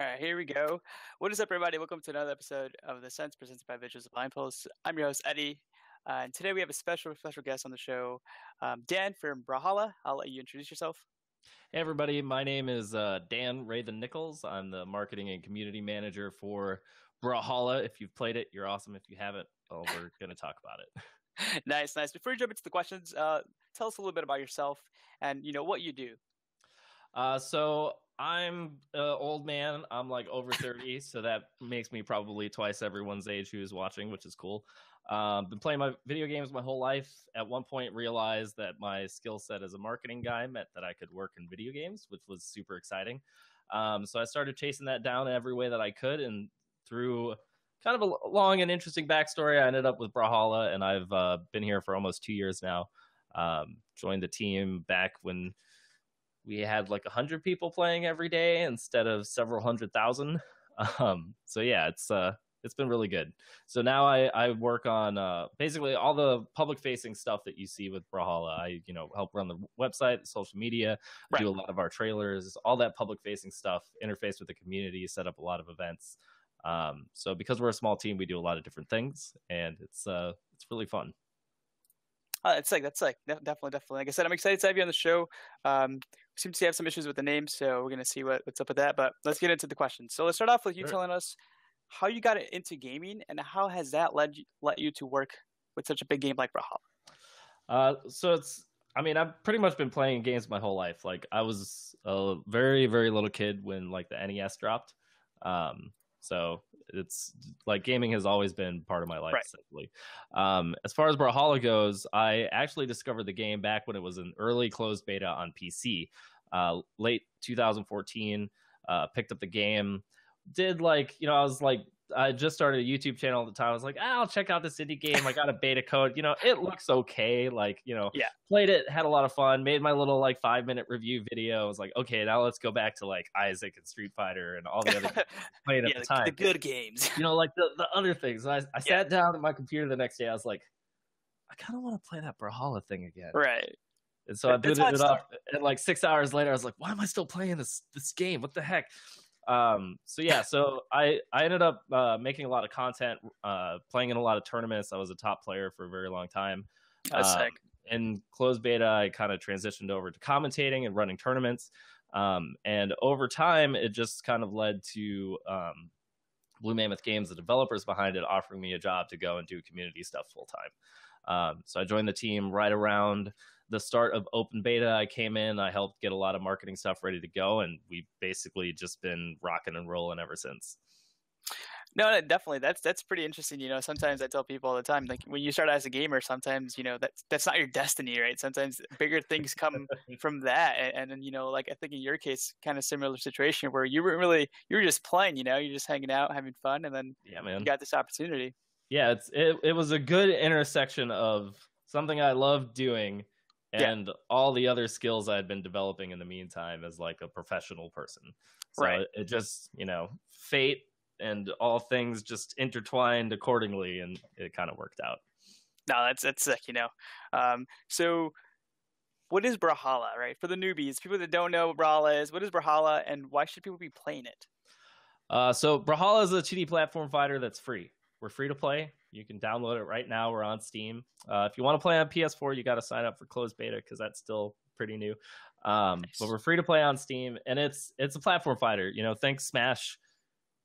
All right, here we go. What is up, everybody? Welcome to another episode of The Sense presented by By Impuls. I'm your host, Eddie. And today we have a special guest on the show, Dan from Brawlhalla. I'll let you introduce yourself. Hey everybody, my name is Dan Raven Nichols. I'm the marketing and community manager for Brawlhalla. If you've played it, you're awesome. If you haven't, we're going to talk about it. Nice. Before we jump into the questions, tell us a little bit about yourself and what you do. So I'm an old man. I'm like over 30, so that makes me probably twice everyone's age who is watching, which is cool. Been playing my video games my whole life. At one point realized that my skill set as a marketing guy meant that I could work in video games, which was super exciting. So I started chasing that down in every way that I could, and through kind of a long and interesting backstory, I ended up with Brawlhalla, and I've been here for almost 2 years now. Joined the team back when we had like 100 people playing every day instead of several 100,000. So yeah, it's been really good. So now I work on basically all the public facing stuff that you see with Brawlhalla. I help run the website, the social media, Right. do a lot of our trailers, all that public facing stuff, interface with the community, set up a lot of events. So because we're a small team, we do a lot of different things, and it's really fun. Definitely. Like I said, I'm excited to have you on the show. We seem to have some issues with the name, so we're going to see what's up with that. But let's get into the questions. So let's start off with you telling us how you got into gaming and how has that let you to work with such a big game like Brawlhalla? So I've pretty much been playing games my whole life. Like I was a very, very little kid when like the NES dropped. So it's like gaming has always been part of my life, essentially. As far as Brawlhalla goes, I actually discovered the game back when it was an early closed beta on PC, late 2014. Picked up the game, did I just started a YouTube channel at the time. I was like, I'll check out this indie game. I got a beta code. It looks okay. Played it, had a lot of fun, made my little 5-minute review video. I was like, okay, now let's go back to Isaac and Street Fighter and all the other games played at the time. The good games. The other things. I sat down at my computer the next day. I was like, I kind of want to play that Brawlhalla thing again. Right. And so I booted it up, and 6 hours later, I was like, why am I still playing this game? What the heck? So I ended up making a lot of content, playing in a lot of tournaments. I was a top player for a very long time. That's sick. In closed beta, I kind of transitioned over to commentating and running tournaments. And over time, it just kind of led to Blue Mammoth Games, the developers behind it, offering me a job to go and do community stuff full time. So I joined the team right around the start of open beta. I came in, I helped get a lot of marketing stuff ready to go, and we've basically just been rocking and rolling ever since. No, definitely. That's pretty interesting. Sometimes I tell people all the time, like when you start as a gamer, sometimes, that's not your destiny, right? Sometimes bigger things come from that. And then, I think in your case, kind of similar situation where you were just playing, you're just hanging out, having fun. And then you got this opportunity. Yeah, it was a good intersection of something I loved doing and all the other skills I had been developing in the meantime as a professional person. So it just, fate and all things just intertwined accordingly, and it kind of worked out. No, that's sick, So what is Brawlhalla, right? For the newbies, people that don't know what Brawlhalla is, what is Brawlhalla and why should people be playing it? So Brawlhalla is a 2D platform fighter that's free. We're free to play. You can download it right now. We're on Steam. If you want to play on PS4, you got to sign up for closed beta because that's still pretty new. Nice. But we're free to play on Steam, and it's a platform fighter. Think Smash,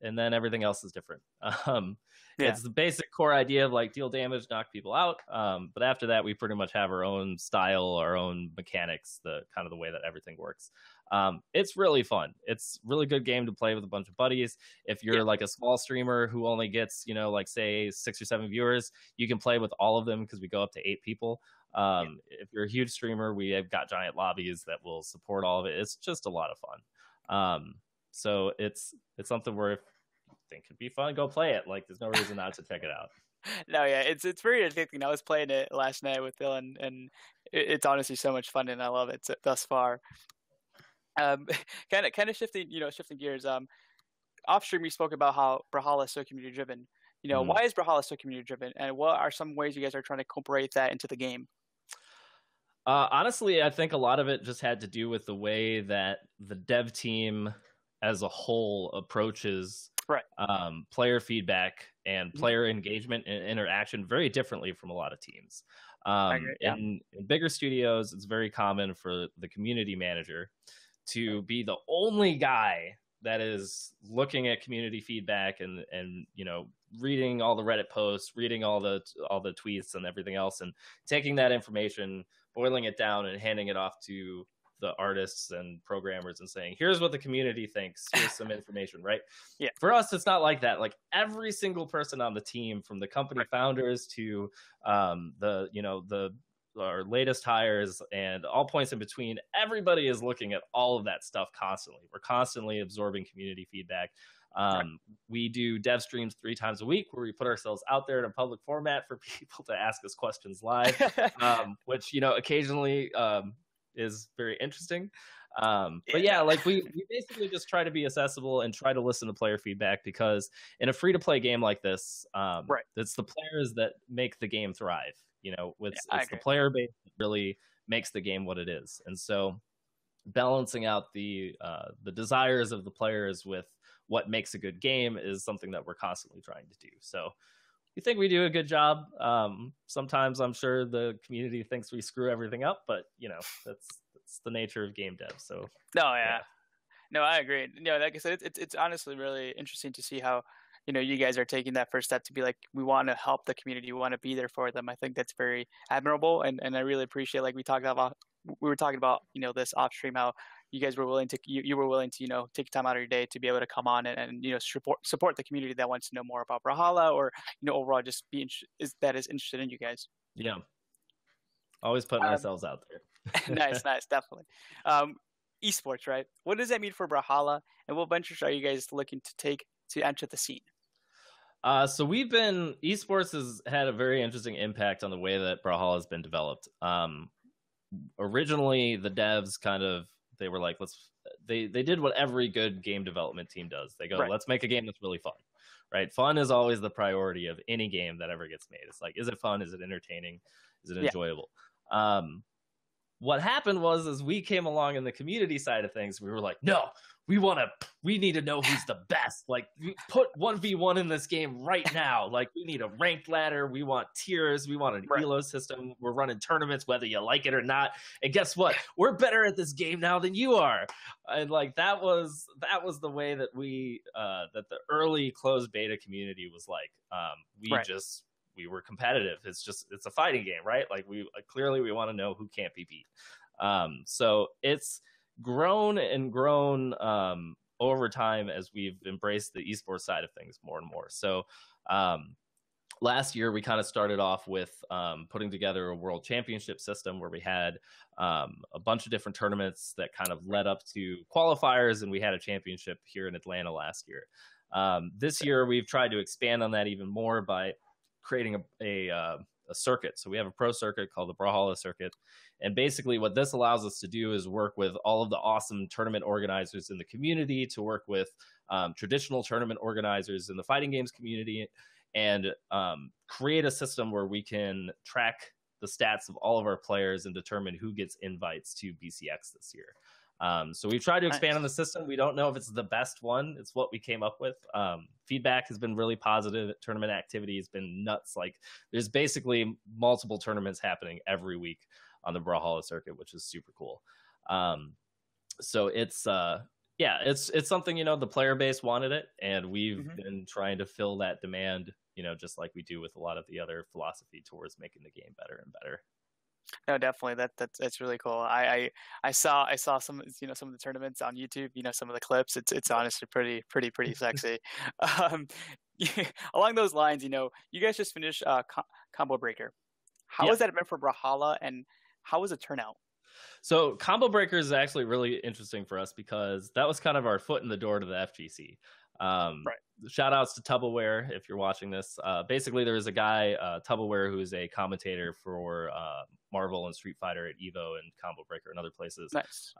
and then everything else is different. It's the basic core idea of deal damage, knock people out. But after that, we pretty much have our own style, our own mechanics, the kind of the way that everything works. It's really fun. It's a really good game to play with a bunch of buddies. If you're a small streamer who only gets, say 6 or 7 viewers, you can play with all of them because we go up to 8 people. If you're a huge streamer, we have got giant lobbies that will support all of it. It's just a lot of fun. So it's something where if you think it'd be fun, go play it. There's no reason not to check it out. No, yeah, it's very addicting. I was playing it last night with Dylan, and it's honestly so much fun, and I love it thus far. Kind of shifting gears. Off stream, you spoke about how Brawlhalla is so community driven. Why is Brawlhalla so community driven, and what are some ways you guys are trying to incorporate that into the game? Honestly, I think a lot of it just had to do with the way that the dev team as a whole approaches Right. Player feedback and player engagement and interaction very differently from a lot of teams. I agree. Yeah. In bigger studios, it's very common for the community manager to be the only guy that is looking at community feedback and reading all the Reddit posts, reading all the tweets and everything else, and taking that information, boiling it down, and handing it off to the artists and programmers and saying, here's what the community thinks, here's some information, right? Yeah. For us, it's not like that. Like every single person on the team, from the company founders to our latest hires and all points in between, everybody is looking at all of that stuff constantly. We're constantly absorbing community feedback. We do dev streams 3 times a week where we put ourselves out there in a public format for people to ask us questions live, which occasionally is very interesting. But yeah, like we basically just try to be accessible and try to listen to player feedback, because in a free-to-play game like this, it's the players that make the game thrive. It's the player base that really makes the game what it is. And so balancing out the desires of the players with what makes a good game is something that we're constantly trying to do. So we think we do a good job. Sometimes I'm sure the community thinks we screw everything up, but that's the nature of game dev. So no, I agree. Like I said, it's honestly really interesting to see how you guys are taking that first step to be like, we want to help the community, we want to be there for them. I think that's very admirable, and I really appreciate, like we were talking about this off stream, how you guys were willing to you were willing to take time out of your day to be able to come on and support the community that wants to know more about Brawlhalla, or overall just that is interested in you guys. Yeah, always putting ourselves out there. Nice, definitely. Esports, right? What does that mean for Brawlhalla, and what ventures are you guys looking to take to enter the scene? So esports has had a very interesting impact on the way that Brawlhalla has been developed. Originally, the devs they were like, they did what every good game development team does. They go, let's make a game that's really fun, right? Fun is always the priority of any game that ever gets made. It's like, is it fun? Is it entertaining? Is it enjoyable? What happened was, as we came along in the community side of things, we were like, no, we need to know who's the best. Like, put 1v1 in this game right now. Like, we need a ranked ladder. We want tiers. We want an elo system. We're running tournaments, whether you like it or not. And guess what? We're better at this game now than you are. And like, that was the way that that the early closed beta community was like. We were competitive. It's a fighting game, right? Like clearly we want to know who can't be beat. So it's grown over time as we've embraced the esports side of things more and more. So last year we kind of started off with putting together a world championship system where we had a bunch of different tournaments that kind of led up to qualifiers, and we had a championship here in Atlanta last year. This year we've tried to expand on that even more by creating a circuit. So we have a pro circuit called the Brawlhalla Circuit. And basically what this allows us to do is work with all of the awesome tournament organizers in the community, to work with traditional tournament organizers in the fighting games community, and create a system where we can track the stats of all of our players and determine who gets invites to BCX this year. So we've tried to expand on the system. We don't know if it's the best one. It's what we came up with. Feedback has been really positive. Tournament activity has been nuts. Like, there's basically multiple tournaments happening every week on the Brawlhalla circuit, which is super cool. So it's something, the player base wanted it, and we've been trying to fill that demand, just like we do with a lot of the other philosophy towards making the game better and better. No, definitely. That's really cool. I saw some some of the tournaments on YouTube. Some of the clips. It's honestly pretty sexy. Along those lines, you guys just finished Combo Breaker. How has that been for Brawlhalla, and how was the turnout? So Combo Breaker is actually really interesting for us because that was kind of our foot in the door to the FGC. Shout outs to Tubbleware if you're watching this. Basically, there was a guy, Tubbleware, who is a commentator for Marvel and Street Fighter at EVO and Combo Breaker and other places. Nice.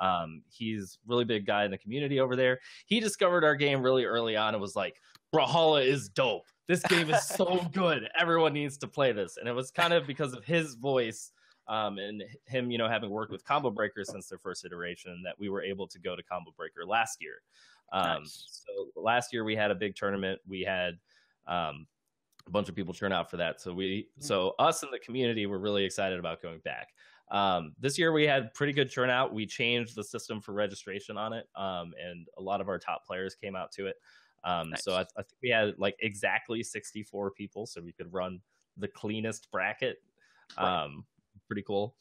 He's a really big guy in the community over there. He discovered our game really early on and was like, Brawlhalla is dope. This game is so good. Everyone needs to play this. And it was kind of because of his voice and him, having worked with Combo Breaker since their first iteration, that we were able to go to Combo Breaker last year. Nice. So last year we had a big tournament. We had a bunch of people turn out for that. So us in the community were really excited about going back. This year we had pretty good turnout. We changed the system for registration on it, and a lot of our top players came out to it. Nice. So I think we had like exactly 64 people, so we could run the cleanest bracket. Pretty cool.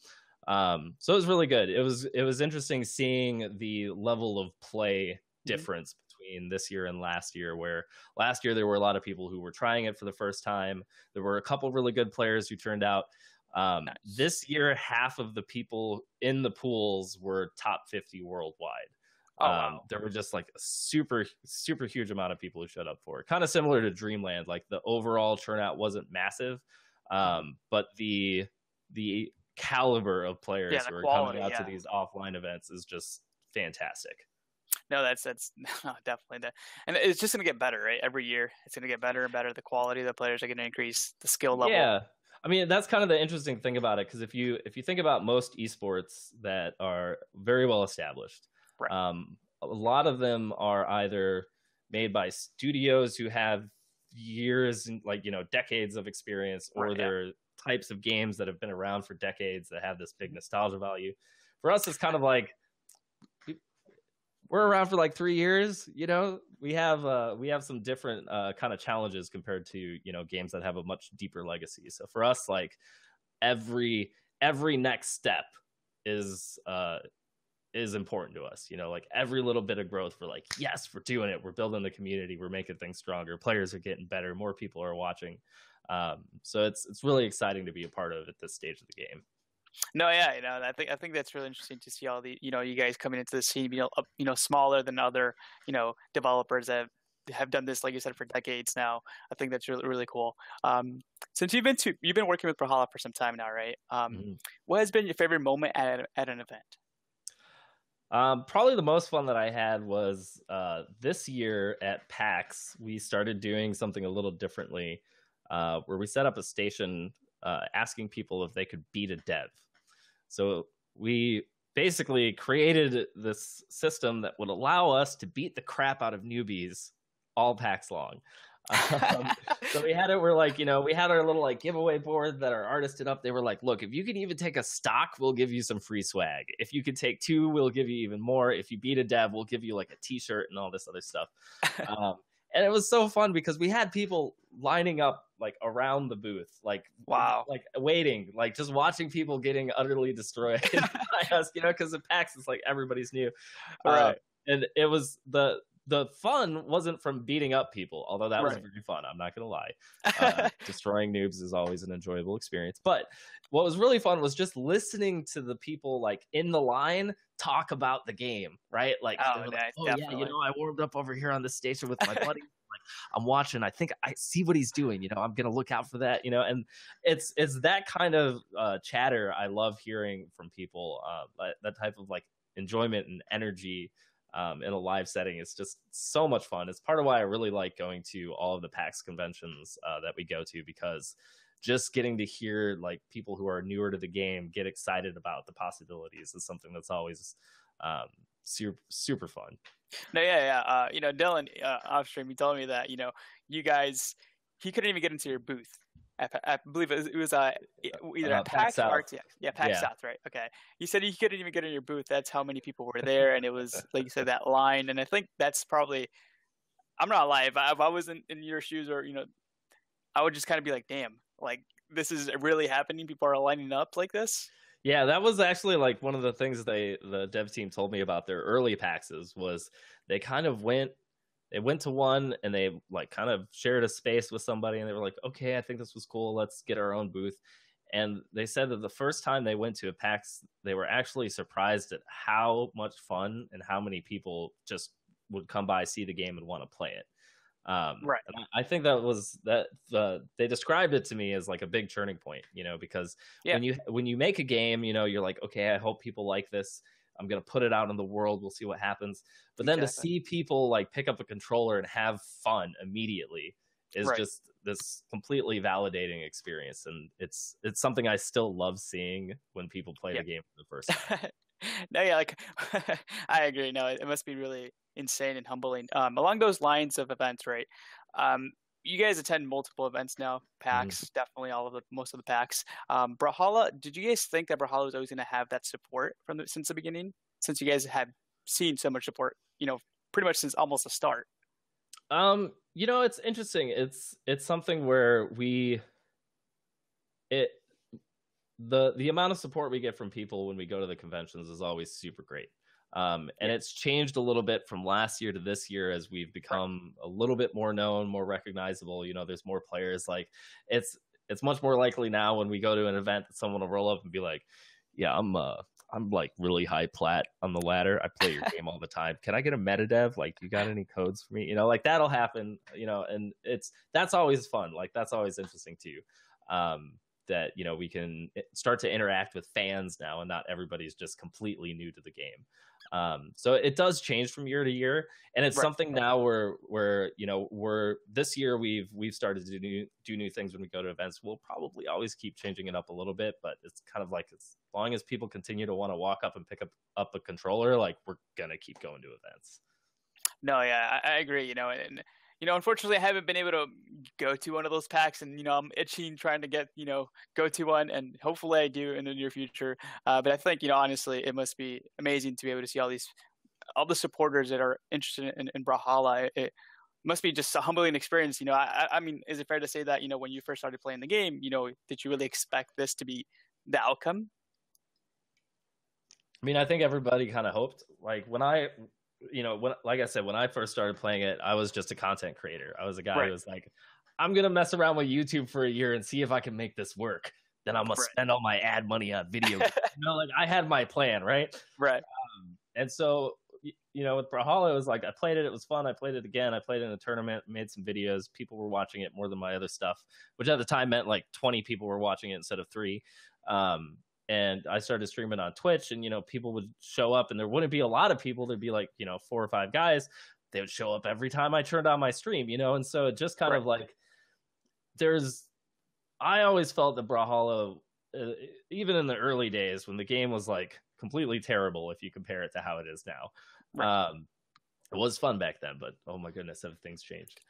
So it was really good. It was interesting seeing the level of play difference between this year and last year, where last year there were a lot of people who were trying it for the first time. There were a couple really good players who turned out. Nice. This year, half of the people in the pools were top 50 worldwide. Wow. There were just like a super huge amount of people who showed up for it. Kind of similar to Dreamland. Like the overall turnout wasn't massive, but the caliber of players who are coming out to these offline events is just fantastic. No, that's definitely that, and it's just gonna get better, right? Every year, it's gonna get better and better. The quality of the players are gonna increase, the skill level. Yeah, I mean that's kind of the interesting thing about it, because if you think about most esports that are very well established, right. A lot of them are either made by studios who have years, like decades of experience, or they're types of games that have been around for decades that have this big nostalgia value. For us, it's kind of like we're around for like 3 years. We have some different kind of challenges compared to games that have a much deeper legacy. So for us, like every next step is important to us. Like every little bit of growth, we're like, yes, we're doing it. We're building the community. We're making things stronger. Players are getting better. More people are watching. So it's really exciting to be a part of at this stage of the game. No, yeah, I think that's really interesting to see all the you guys coming into the scene, smaller than other developers that have done this, like you said, for decades now. I think that's really, really cool. Since you've been working with Brawlhalla for some time now, right? What has been your favorite moment at an event? Probably the most fun that I had was this year at PAX. We started doing something a little differently, where we set up a station asking people if they could beat a dev. So we basically created this system that would allow us to beat the crap out of newbies all PAX long. So we had it, we're like, we had our little like giveaway board that our artists did up. They were like, look, if you can even take a stock, we'll give you some free swag. If you could take 2, we'll give you even more. If you beat a dev, we'll give you like a t-shirt and all this other stuff. And it was so fun because we had people lining up like around the booth, like, wow, like waiting, like just watching people getting utterly destroyed by us, because at PAX it's like everybody's new. Right. And it was the fun wasn't from beating up people, although that was very fun. I'm not going to lie. Destroying noobs is always an enjoyable experience. But what was really fun was just listening to the people like in the line talk about the game, right? Like, nice, yeah, I warmed up over here on this station with my buddy. Like, I'm watching. I think I see what he's doing. I'm going to look out for that. And it's that kind of chatter I love hearing from people. That type of like enjoyment and energy in a live setting is just so much fun. It's part of why I really like going to all of the PAX conventions that we go to, because just getting to hear like people who are newer to the game get excited about the possibilities is something that's always super fun. No, yeah. Dylan, off stream, he told me that you guys, he couldn't even get into your booth. I believe it was either at PAX or RTX. Yeah, PAX South, right? Okay. You said you couldn't even get in your booth. That's how many people were there, and it was like you said, that line. And I think that's probably, I'm not lying. If I was in your shoes, or I would just kind of be like, damn, like this is really happening. People are lining up like this. Yeah, that was actually like one of the things the dev team told me about their early PAXs was they kind of went to one and they like kind of shared a space with somebody and they were like, okay, I think this was cool. Let's get our own booth. And they said that the first time they went to a PAX, they were actually surprised at how much fun and how many people just would come by, see the game and want to play it. Right. And I think they described it to me as like a big turning point, because when you make a game, you're like, okay, I hope people like this. I'm going to put it out in the world. We'll see what happens. But then to see people like pick up a controller and have fun immediately is just this completely validating experience. And it's something I still love seeing when people play the game for the first time. No, yeah, like I agree. No, it must be really insane and humbling. Along those lines of events, right? Um, you guys attend multiple events now, Mhm. PAX, definitely most of the PAX. Brawlhalla, did you guys think that Brawlhalla was always going to have that support since the beginning? Since you guys had seen so much support, pretty much since almost the start. It's interesting. It's something where it the amount of support we get from people when we go to the conventions is always super great. And Yeah, it's changed a little bit from last year to this year as we've right. become a little bit more known, more recognizable. There's more players. Like it's much more likely now when we go to an event that someone will roll up and be like, "Yeah, I'm like really high plat on the ladder. I play your game all the time. Can I get a metadev? Like, you got any codes for me?" Like that'll happen. And that's always fun. Like that's always interesting too. That we can start to interact with fans now, and not everybody's just completely new to the game. So it does change from year to year, and it's Right. something now where we're this year we've started to do new things when we go to events. We'll probably always keep changing it up a little bit, but it's kind of like, as long as people continue to want to walk up and pick up a controller, like, we're gonna keep going to events. No, yeah, I agree. And unfortunately, I haven't been able to go to one of those packs, and I'm itching trying to get go to one, and hopefully I do in the near future. But I think honestly, it must be amazing to be able to see all the supporters that are interested in Brawlhalla. It must be just a humbling experience. I mean, is it fair to say that when you first started playing the game, did you really expect this to be the outcome? I mean, I think everybody kind of hoped, like, like I said, when I first started playing it, I was just a content creator. I was a guy who Right, was like, I'm going to mess around with YouTube for a year and see if I can make this work. Then I'm going to right, spend all my ad money on video games. Like, I had my plan, right? right, And so, with Brawlhalla, it was like, I played it. It was fun. I played it again. I played it in a tournament, made some videos. People were watching it more than my other stuff, which at the time meant like 20 people were watching it instead of 3. And I started streaming on Twitch, and people would show up, and there wouldn't be a lot of people. There'd be like 4 or 5 guys. They would show up every time I turned on my stream, and so it just kind right. of like, I always felt that Brawlhalla, even in the early days when the game was like completely terrible if you compare it to how it is now, Right. it was fun back then, but oh my goodness, have things changed.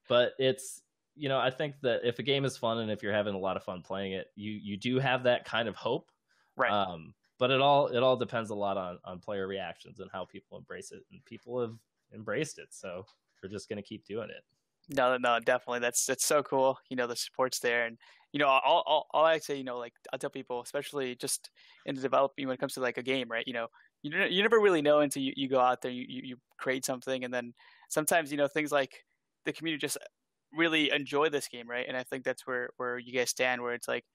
But it's, I think that if a game is fun and if you're having a lot of fun playing it, you do have that kind of hope. Right. But it all depends a lot on player reactions and how people embrace it, and people have embraced it, so we're just going to keep doing it. No, no, definitely. That's so cool. The support's there, and all I say, like I tell people, especially just in the developing when it comes to like a game, right? You never really know until you go out there, you create something, and then sometimes things like the community just really enjoy this game, right? And I think that's where you guys stand, where it's like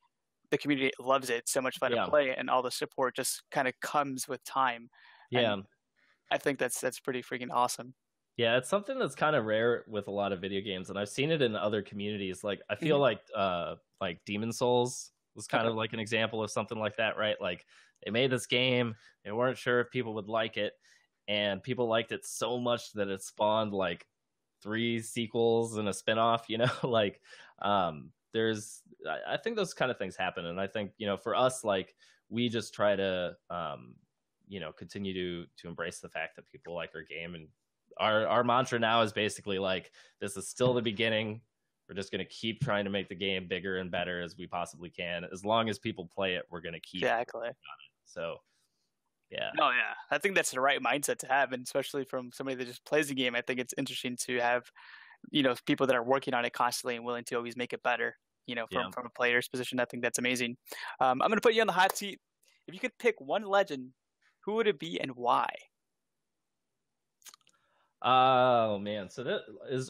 the community loves it, it's so much fun to Yeah, play, and all the support just kind of comes with time, yeah. and I think that's pretty freaking awesome. Yeah, it's something that's kind of rare with a lot of video games, and I've seen it in other communities. Like, I feel Hmm. like Demon Souls was kind Okay. of like an example of something like that, right? Like, they made this game, they weren't sure if people would like it, and people liked it so much that it spawned like 3 sequels and a spinoff. Like, I think those kind of things happen, and I think for us, like, we just try to continue to embrace the fact that people like our game, and our mantra now is basically like, this is still the beginning. We're just going to keep trying to make the game bigger and better as we possibly can. As long as people play it, we're going to keep Exactly. on it. So yeah, No, yeah. I think that's the right mindset to have, and especially from somebody that just plays the game, I think it's interesting to have, people that are working on it constantly and willing to always make it better. yeah. From a player's position, I think that's amazing. I'm going to put you on the hot seat. If you could pick one legend, who would it be and why? Oh man, so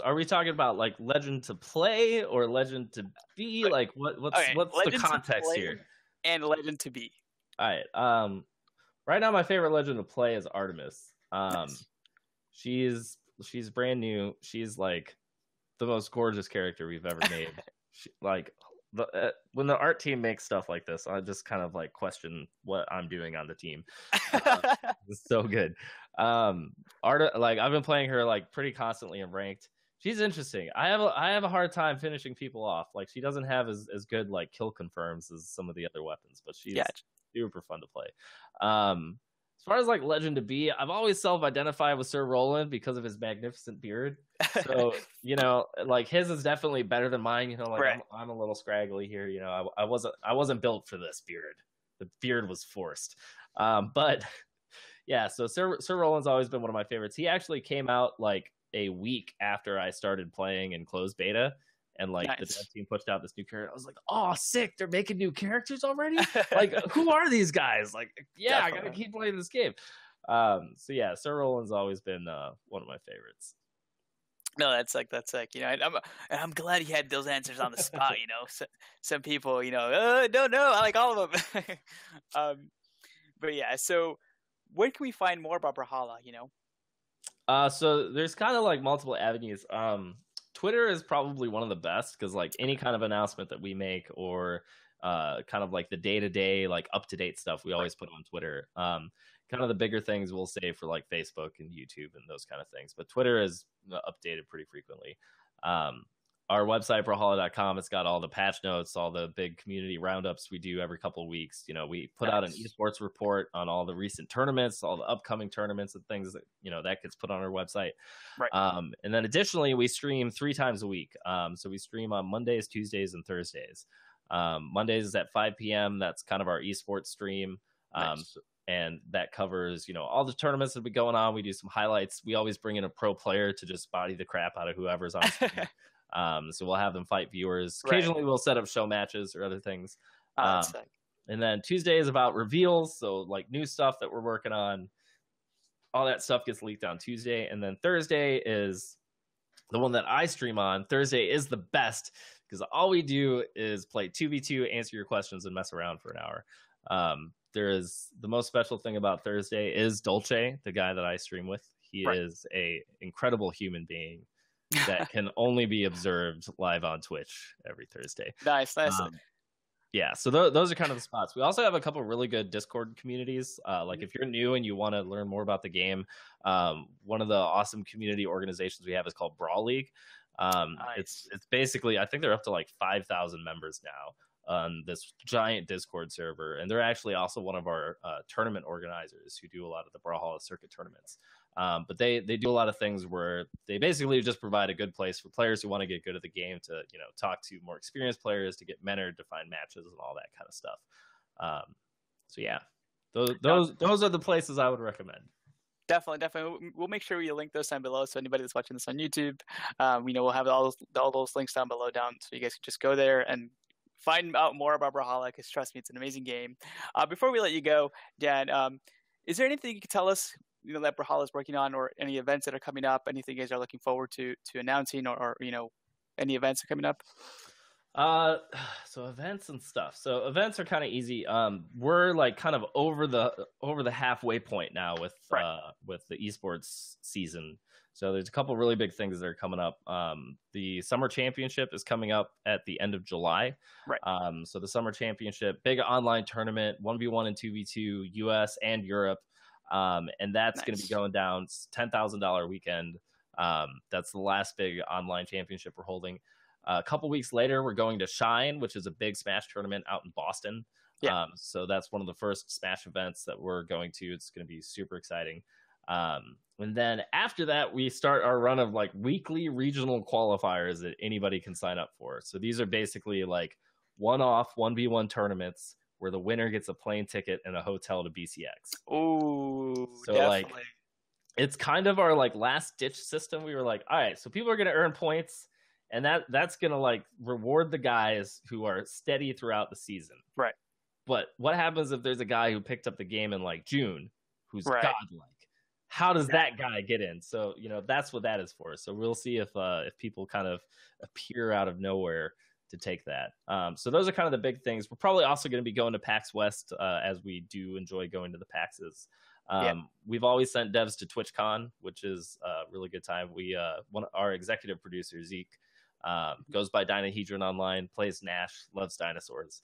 are we talking about like legend to play or legend to be? But, Like, what's okay, what's the legend to context play here? and legend to be. All right. Right now my favorite legend to play is Artemis. Nice. She's brand new. She's like the most gorgeous character we've ever made. Like, when the art team makes stuff like this, I just kind of like question what I'm doing on the team. It's so good. Art, like, I've been playing her like pretty constantly in ranked. She's interesting. I have a hard time finishing people off. Like, she doesn't have as good like kill confirms as some of the other weapons, but Yeah, super fun to play. As far as like legend to be, I've always self-identified with Sir Roland because of his magnificent beard. So, you know, like his is definitely better than mine. You know, like Right. I'm a little scraggly here. You know, I wasn't built for this beard. The beard was forced. But yeah, so Sir Roland's always been one of my favorites. He actually came out like a week after I started playing in closed beta. And like the dev team pushed out this new character. I was like, oh, sick. They're making new characters already? Like, who are these guys? Like, yeah, definitely. I gotta keep playing this game. So yeah, Sir Roland's always been one of my favorites. No, that's like you know, I'm glad he had those answers on the spot. You know, some people, you know, don't know. I like all of them. But yeah, so where can we find more about Brawlhalla? You know, so there's kind of like multiple avenues. Twitter is probably one of the best because like any kind of announcement that we make or kind of like the day-to-day like up-to-date stuff we always put on Twitter. Kind of the bigger things we'll say for like Facebook and YouTube and those kind of things, but Twitter is updated pretty frequently. Our website, brawlhalla.com, it's got all the patch notes, all the big community roundups we do every couple of weeks. You know, we put out an esports report on all the recent tournaments, all the upcoming tournaments and things that, you know, that gets put on our website. Right. And then additionally, we stream 3 times a week. So we stream on Mondays, Tuesdays, and Thursdays. Mondays is at 5 p.m. That's kind of our esports stream. And that covers, you know, all the tournaments that have been going on. We do some highlights. We always bring in a pro player to just body the crap out of whoever's on stream. So we'll have them fight viewers. Occasionally we'll set up show matches or other things. And then Tuesday is about reveals. So like new stuff that we're working on, all that stuff gets leaked on Tuesday. And then Thursday is the one that I stream on. Thursday is the best because all we do is play 2v2, answer your questions, and mess around for an hour. There is the most special thing about Thursday is Dolce, the guy that I stream with. He is a incredible human being that can only be observed live on Twitch every Thursday. Nice. Yeah, so those are kind of the spots. We also have a couple really good Discord communities. Like if you're new and you want to learn more about the game, one of the awesome community organizations we have is called Brawl League. It's basically, I think they're up to like 5,000 members now on this giant Discord server, and they're actually also one of our tournament organizers who do a lot of the Brawlhalla circuit tournaments. But they do a lot of things where they basically just provide a good place for players who want to get good at the game to, you know, talk to more experienced players, to get mentored, to find matches and all that kind of stuff. So yeah, those are the places I would recommend. Definitely. We'll make sure we link those down below. So anybody that's watching this on YouTube, you know, we'll have all those links down below so you guys can just go there and find out more about Brawlhalla, because trust me, it's an amazing game. Before we let you go, Dan, is there anything you can tell us, you know, that Brawlhalla is working on, or any events that are coming up, anything you guys are looking forward to announcing, or you know, any events are coming up? So events and stuff. So events are kind of easy. We're like kind of over the halfway point now with the esports season. So there's a couple really big things that are coming up. The summer championship is coming up at the end of July. So the summer championship, big online tournament, 1v1 and 2v2, US and Europe. And that's going to be going down. It's $10,000 weekend. That's the last big online championship we're holding. A couple weeks later, we're going to Shine, which is a big Smash tournament out in Boston. So that's one of the first Smash events that we're going to. It's going to be super exciting. And then after that, we start our run of like weekly regional qualifiers that anybody can sign up for. So these are basically like one-off 1v1 tournaments where the winner gets a plane ticket and a hotel to BCX. Oh, so definitely. Like it's kind of our like last ditch system. We were like, all right, so people are going to earn points, and that's going to like reward the guys who are steady throughout the season. Right. But what happens if there's a guy who picked up the game in like June who's godlike? How does that guy get in? So, you know, that's what that is for. So we'll see if people kind of appear out of nowhere to take that. So those are kind of the big things. We're probably also going to be going to PAX West, as we do enjoy going to the PAXs. We've always sent devs to TwitchCon, which is a really good time. Our executive producer, Zeke, goes by Dynahedron online, plays Nash, loves dinosaurs.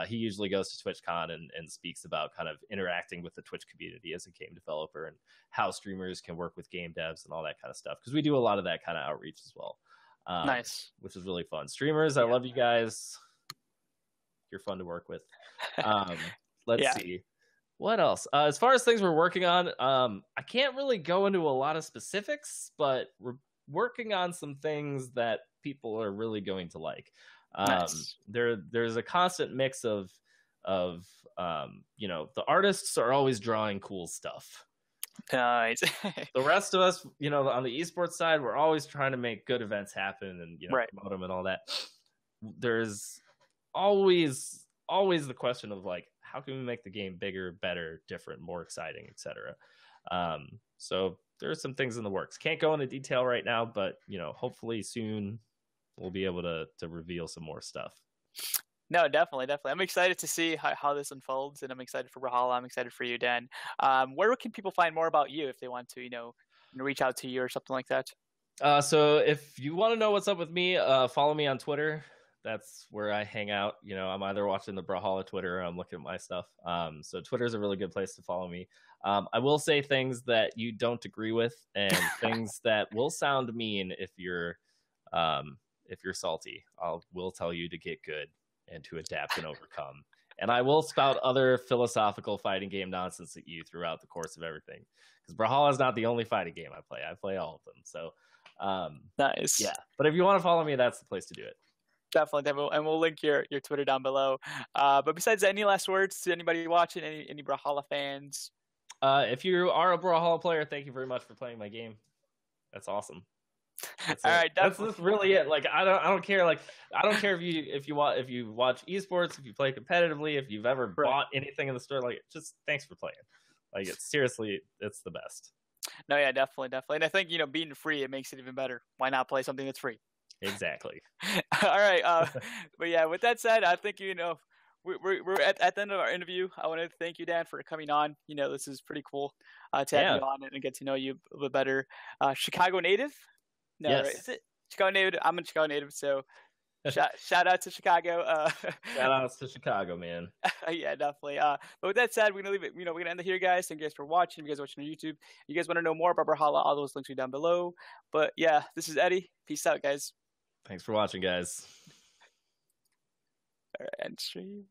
He usually goes to TwitchCon and speaks about kind of interacting with the Twitch community as a game developer and how streamers can work with game devs and all that kind of stuff, because we do a lot of that kind of outreach as well. Nice. Which is really fun. Streamers, I love you guys. You're fun to work with. Let's see. What else? As far as things we're working on, I can't really go into a lot of specifics, but we're working on some things that people are really going to like. Nice. There's a constant mix of the artists are always drawing cool stuff. Nice. The rest of us, on the esports side, we're always trying to make good events happen and promote them and all that. There's always the question of like, how can we make the game bigger, better, different, more exciting, etc. So there's some things in the works. Can't go into detail right now, but hopefully soon we'll be able to reveal some more stuff. No, definitely. I'm excited to see how this unfolds, and I'm excited for Brawlhalla. I'm excited for you, Dan. Where can people find more about you if they want to, reach out to you or something like that? So if you want to know what's up with me, follow me on Twitter. That's where I hang out. I'm either watching the Brawlhalla Twitter or I'm looking at my stuff. So Twitter is a really good place to follow me. I will say things that you don't agree with and things that will sound mean if you're salty. Will tell you to get good and to adapt and overcome. And I will spout other philosophical fighting game nonsense at you throughout the course of everything. Because Brawlhalla is not the only fighting game I play. I play all of them. So nice. Yeah. But if you want to follow me, that's the place to do it. Definitely. And we'll link your Twitter down below. But besides that, any last words to anybody watching, any Brawlhalla fans? If you are a Brawlhalla player, thank you very much for playing my game. That's awesome. All right, that's really it. Like I don't care. Like I don't care if you watch esports, if you play competitively, if you've ever bought anything in the store. Like just thanks for playing. Like it's the best. No, yeah, definitely. And I think being free, it makes it even better. Why not play something that's free? Exactly. All right. But yeah, with that said, I think we're at the end of our interview. I want to thank you, Dan, for coming on. This is pretty cool to have you on and get to know you a little bit better. Chicago native. No, yes. Right? Is it Chicago native? I'm a Chicago native, so shout out to Chicago. Shout outs to Chicago, man. Yeah, definitely. But with that said, we're gonna leave it. We're gonna end it here, guys. Thank you guys for watching. If you guys are watching on YouTube, you guys want to know more about Brawlhalla, all those links are down below. But yeah, this is Eddie. Peace out, guys. Thanks for watching, guys. All right, end stream.